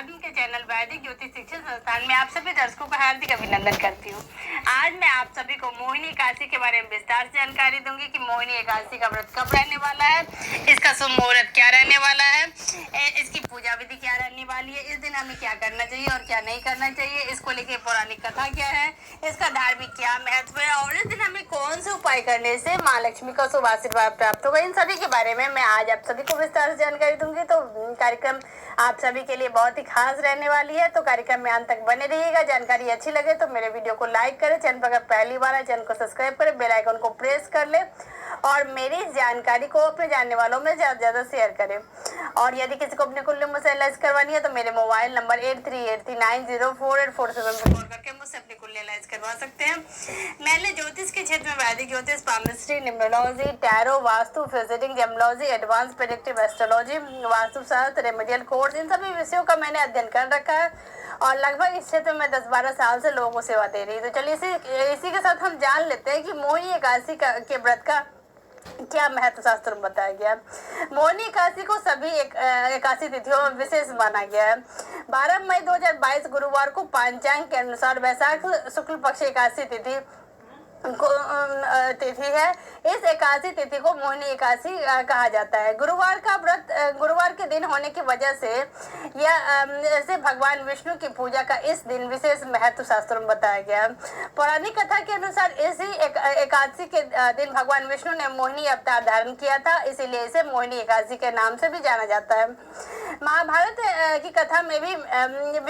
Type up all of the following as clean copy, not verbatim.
आदमी के चैनल वैदिक ज्योतिष शिक्षण संस्थान में आप सभी दर्शकों का हार्दिक अभिनंदन करती हूँ। आज मैं आप सभी को मोहिनी एकादशी के बारे में विस्तार से जानकारी दूंगी कि मोहिनी एकादशी का व्रत कब रहने वाला है, इसका शुभ मुहूर्त क्या रहने वाला है, इसकी पूजा विधि क्या रहने वाली है, इस दिन हमें क्या करना चाहिए और क्या नहीं करना चाहिए, इसको लेके पौराणिक कथा क्या है, इसका धार्मिक क्या महत्व है और इस दिन हमें कौन से उपाय करने से माँ लक्ष्मी का शुभ आशीर्वाद प्राप्त होगा। इन सभी के बारे में मैं आज आप सभी को विस्तार से जानकारी दूंगी। तो कार्यक्रम आप सभी के लिए बहुत ही खास रहने वाली है, तो कार्यक्रम में अंत तक बने रहिएगा। जानकारी अच्छी लगे तो मेरे वीडियो को लाइक करें, चैनल पर अगर पहली बार है चैनल को सब्सक्राइब करें, बेल आइकन को प्रेस कर ले और मेरी इस जानकारी को अपने जानने वालों में ज़्यादा से ज़्यादा शेयर करें। और यदि किसी को अपने कुल्लू मुझसे एलाइज करवानी है तो मेरे मोबाइल नंबर 8383904847 पर कॉल करके मुझसे अपनी कुल्ली एलाइज करवा सकते हैं। मैंने ज्योतिष के क्षेत्र में वैदिक ज्योतिष, पामिस्ट्री, न्यूमरोलॉजी, टैरो, वास्तु, फिजिटिंग, gemology, advance predictive astrology, Vastu Shastra, remedial course, इन सभी विषयों का मैंने अध्ययन कर रखा है और लगभग इस क्षेत्र में 10-12 साल से लोगों को सेवा दे रही है। तो चलिए इसी के साथ हम जान लेते हैं कि मोहिनी एकादशी के व्रत का क्या महत्व शास्त्र में बताया गया। मोहिनी एकादशी को सभी एकादशी तिथियों में विशेष माना गया है। 12 मई 2022 गुरुवार को पंचांग के अनुसार वैशाख शुक्ल पक्ष एकादशी तिथि है। इस एकादशी तिथि को मोहिनी एकादशी कहा जाता है। गुरुवार का व्रत गुरुवार के दिन होने की वजह से ऐसे भगवान विष्णु की पूजा का इस दिन विशेष महत्व शास्त्रों में बताया गया। पौराणिक कथा के अनुसार इसी एकादशी के दिन भगवान विष्णु ने मोहिनी अवतार धारण किया था, इसीलिए इसे मोहिनी एकादशी के नाम से भी जाना जाता है। महाभारत की कथा में भी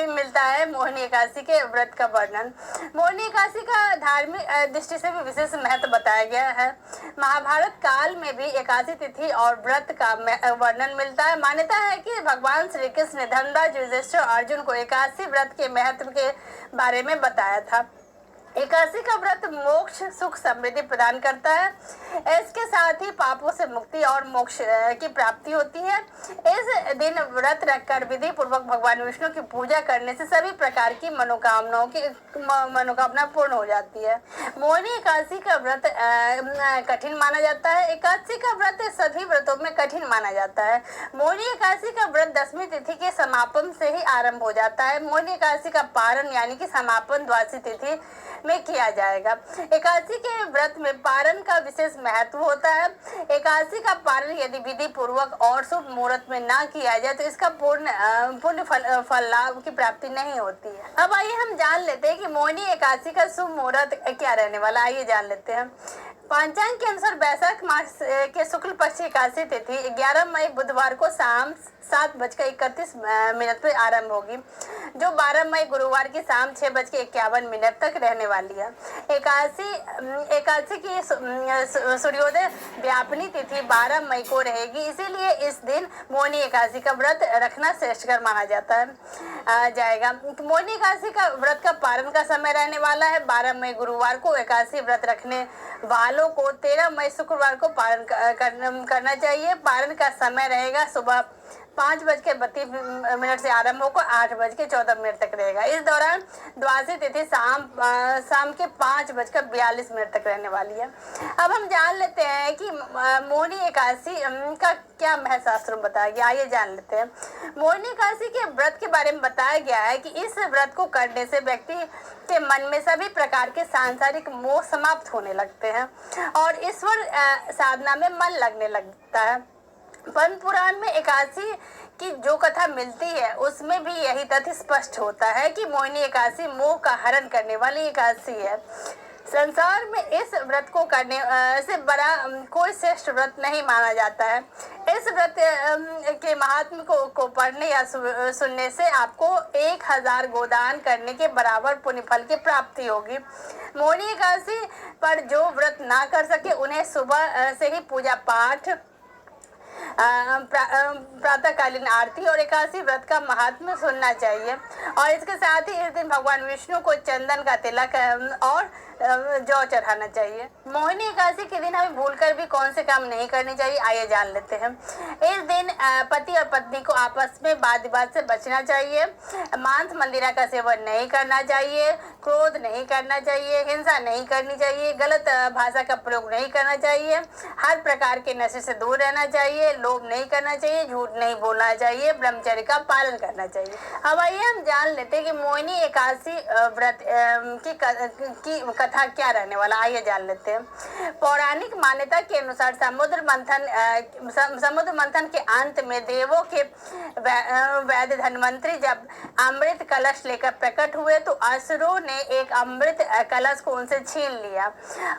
मिलता है मोहिनी एकादशी के व्रत का वर्णन। मोहिनी एकादशी का धार्मिक दृष्टि से भी विशेष महत्व बताया गया है। महाभारत काल में भी एकादशी तिथि और व्रत का वर्णन मिलता है। मान्यता है कि भगवान श्री कृष्ण ने धर्मराज युधिष्ठिर और अर्जुन को एकादशी व्रत के महत्व के बारे में बताया था। एकादशी का व्रत मोक्ष, सुख, समृद्धि प्रदान करता है। इसके साथ ही पापों से मुक्ति और मोक्ष की प्राप्ति होती है। इस दिन व्रत रखकर विधि पूर्वक भगवान विष्णु की पूजा करने से सभी प्रकार की मनोकामना पूर्ण हो जाती है। मोहिनी एकादशी का व्रत कठिन माना जाता है। एकादशी का व्रत सभी व्रतों में कठिन माना जाता है। मोहिनी एकादशी का व्रत 10वीं तिथि के समापन से ही आरंभ हो जाता है। मोहिनी एकादशी का पारण यानी कि समापन द्वादशी तिथि में किया जाएगा। एकादशी के व्रत में पारण का विशेष महत्व होता है। एकादशी का पारण यदि विधि पूर्वक और शुभ मुहूर्त में ना किया जाए तो इसका पूर्ण फल लाभ की प्राप्ति नहीं होती है। अब आइए हम जान लेते हैं कि मोहिनी एकादशी का शुभ मुहूर्त क्या रहने वाला। आइए जान लेते हैं। पंचांग के अनुसार वैशाख मास के शुक्ल पक्ष एकादशी तिथि 11 मई बुधवार को शाम 7:31 पर आरंभ होगी, जो 12 मई गुरुवार की शाम 6:51 तक रहने वाली है। एकादशी की सूर्योदय व्यापनी तिथि 12 मई को रहेगी, इसीलिए इस दिन मोहिनी एकादशी का व्रत रखना श्रेष्ठकर माना जाएगा। मोहिनी एकादशी का व्रत का पारण का समय रहने वाला है 12 मई गुरुवार को। एकादशी व्रत रखने वालों को 13 मई शुक्रवार को पारण करना चाहिए। पारण का समय रहेगा सुबह 5:32 से आरंभ होकर 8:14 तक रहेगा। इस दौरान द्वादशी तिथि शाम के 5:42 तक रहने वाली है। अब हम जान लेते हैं कि मोहिनी एकादशी का क्या महत्व शास्त्रों में बताया गया। आइए जान लेते हैं। मोहिनी एकादशी के व्रत के बारे में बताया गया है कि इस व्रत को करने से व्यक्ति के मन में सभी प्रकार के सांसारिक मोह समाप्त होने लगते हैं और ईश्वर साधना में मन लगने लगता है। पद्म पुराण में एकादशी की जो कथा मिलती है उसमें भी यही तथ्य स्पष्ट होता है कि मोहिनी एकादशी मोह का हरण करने वाली एकादशी है। संसार में इस व्रत को करने से बड़ा कोई श्रेष्ठ व्रत नहीं माना जाता है। इस व्रत के महात्म्य को पढ़ने या सुनने से आपको 1000 गोदान करने के बराबर पुण्य फल की प्राप्ति होगी। मोहिनी एकादशी पर जो व्रत ना कर सके उन्हें सुबह से ही पूजा पाठ, प्रातःकालीन आरती और एकादशी व्रत का महात्म्य सुनना चाहिए। और इसके साथ ही इस दिन भगवान विष्णु को चंदन का तिलक और जौ चढ़ाना चाहिए। मोहिनी एकादशी के दिन हमें भूलकर भी कौन से काम नहीं करने चाहिए, आइए जान लेते हैं। इस दिन पति और पत्नी को आपस में वाद विवाद से बचना चाहिए, मांस मंदिरा का सेवन नहीं करना चाहिए, क्रोध नहीं करना चाहिए, हिंसा नहीं करनी चाहिए, गलत भाषा का प्रयोग नहीं करना चाहिए, हर प्रकार के नशे से दूर रहना चाहिए, लोभ नहीं करना चाहिए, झूठ नहीं बोलना चाहिए, ब्रह्मचर्य का पालन करना चाहिए। अब आइए हम जान लेते हैं कि मोहिनी एकादशी व्रत की कथा क्या रहने वाला, आइए जान लेते हैं। पौराणिक मान्यता के अनुसार समुद्र मंथन के अंत में देवों के वैद्य धन्वंतरी जब अमृत कलश लेकर प्रकट हुए तो असुरों ने एक अमृत कलश को उनसे छीन लिया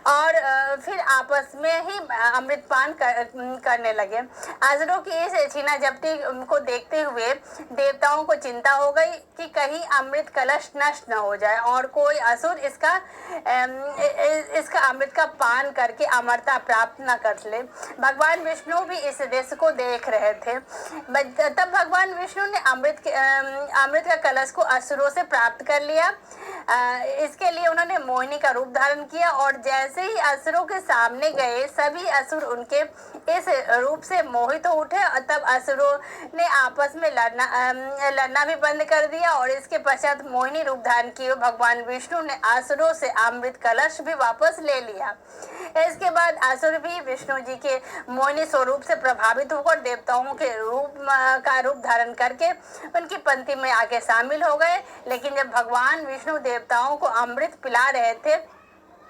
और फिर आपस में ही अमृतपान करने लगे। असुरों की इस छीना झपटी को देखते हुए देवताओं को चिंता हो गई कि कहीं अमृत कलश नष्ट न हो जाए और कोई असुर इसका अमृत का पान करके अमरता प्राप्त न कर ले। भगवान विष्णु भी इस दृश्य को देख रहे थे। तब भगवान विष्णु ने अमृत का कलश को असुरों से प्राप्त कर लिया। इसके लिए उन्होंने मोहिनी का रूप धारण किया और जैसे ही असुरों के सामने गए सभी असुर उनके इस रूप से मोहित हो उठे और तब असुरों ने आपस में लड़ना भी बंद कर दिया और इसके पश्चात मोहिनी रूप धारण किए भगवान विष्णु ने असुरों से अमृत कलश भी वापस ले लिया। इसके बाद असुर भी विष्णु जी के मोहिनी स्वरूप से प्रभावित होकर देवताओं के रूप धारण करके उनकी पंक्ति में आके शामिल हो गए। लेकिन जब भगवान विष्णु देवताओं को अमृत पिला रहे थे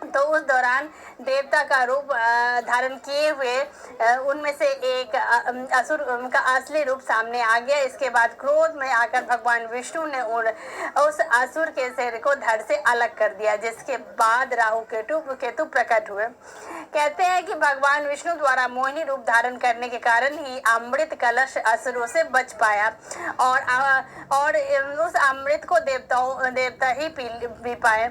तो उस दौरान देवता का रूप धारण किए हुए उनमें से एक असुर का असली रूप सामने आ गया। इसके बाद क्रोध में आकर भगवान विष्णु ने उस असुर के शरीर को धड़ से अलग कर दिया, जिसके बाद राहु केतु प्रकट हुए। कहते हैं कि भगवान विष्णु द्वारा मोहिनी रूप धारण करने के कारण ही अमृत कलश असुरों से बच पाया और उस अमृत को देवता ही पी पाए।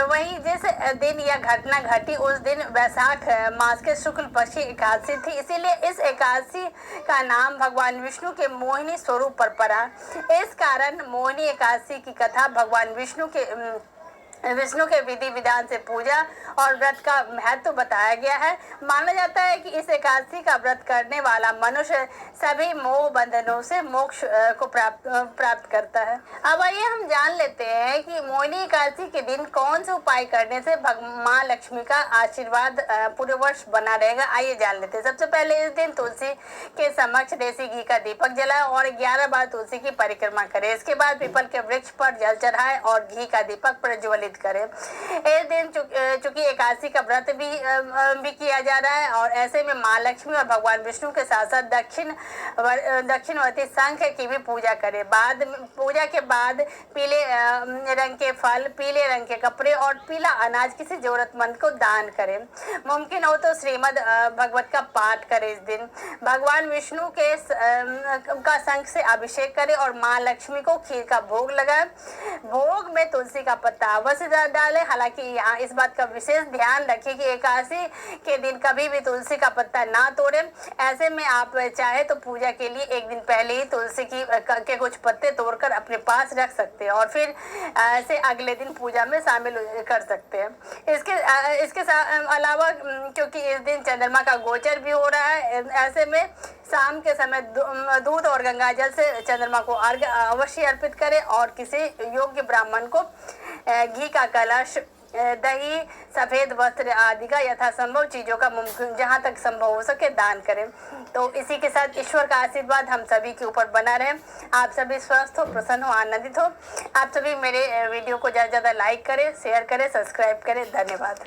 वहीं जिस दिन यह घटना घटी उस दिन वैशाख मास के शुक्ल पक्ष की एकादशी थी, इसीलिए इस एकादशी का नाम भगवान विष्णु के मोहिनी स्वरूप पर पड़ा। इस कारण मोहिनी एकादशी की कथा भगवान विष्णु के विधि विधान से पूजा और व्रत का महत्व बताया गया है। माना जाता है कि इस एकादशी का व्रत करने वाला मनुष्य सभी मोह बंधनों से मोक्ष को प्राप्त करता है। अब आइए हम जान लेते हैं कि मोहिनी एकादशी के दिन कौन से उपाय करने से माँ लक्ष्मी का आशीर्वाद पूरे वर्ष बना रहेगा, आइए जान लेते हैं। सबसे पहले इस दिन तुलसी के समक्ष देसी घी का दीपक जलाए और 11 बार तुलसी की परिक्रमा करें। इसके बाद पीपल के वृक्ष पर जल चढ़ाए और घी का दीपक प्रज्वलित करें। इस दिन चूंकि एकादशी का व्रत भी किया जा रहा है और ऐसे में माँ लक्ष्मी और भगवान विष्णु के साथ साथ दक्षिणवर्ती शंख की भी पूजा करें। पूजा के बाद पीले रंग के फल, पीले रंग के कपड़े और पीला अनाज किसी जरूरतमंद को दान करें। मुमकिन हो तो श्रीमद् भगवत का पाठ करें। इस दिन भगवान विष्णु का शंख से अभिषेक करें और माँ लक्ष्मी को खीर का भोग लगाएं। भोग में तुलसी का पत्ता अवश्य डालें। हालांकि यहाँ इस बात का विशेष ध्यान रखें कि एकादशी के दिन कभी भी तुलसी का पत्ता ना तोड़ें। ऐसे में आप चाहे तो पूजा के लिए एक दिन पहले ही तुलसी के कुछ पत्ते तोड़कर अपने पास रख सकते हैं और फिर से अगले दिन पूजा में शामिल कर सकते हैं। इसके अलावा क्योंकि इस दिन चंद्रमा का गोचर भी हो रहा है, ऐसे में शाम के समय दूध और गंगाजल से चंद्रमा को अर्घ्य अवश्य अर्पित करें और किसी योग्य ब्राह्मण को घी का कलश, दही, सफेद वस्त्र आदि का यथासंभव चीजों का मुमकिन जहां तक संभव हो सके दान करें। तो इसी के साथ ईश्वर का आशीर्वाद हम सभी के ऊपर बना रहे। आप सभी स्वस्थ हो, प्रसन्न हो, आनंदित हो। आप सभी मेरे वीडियो को ज़्यादा से ज़्यादा लाइक करें, शेयर करें, सब्सक्राइब करें। धन्यवाद।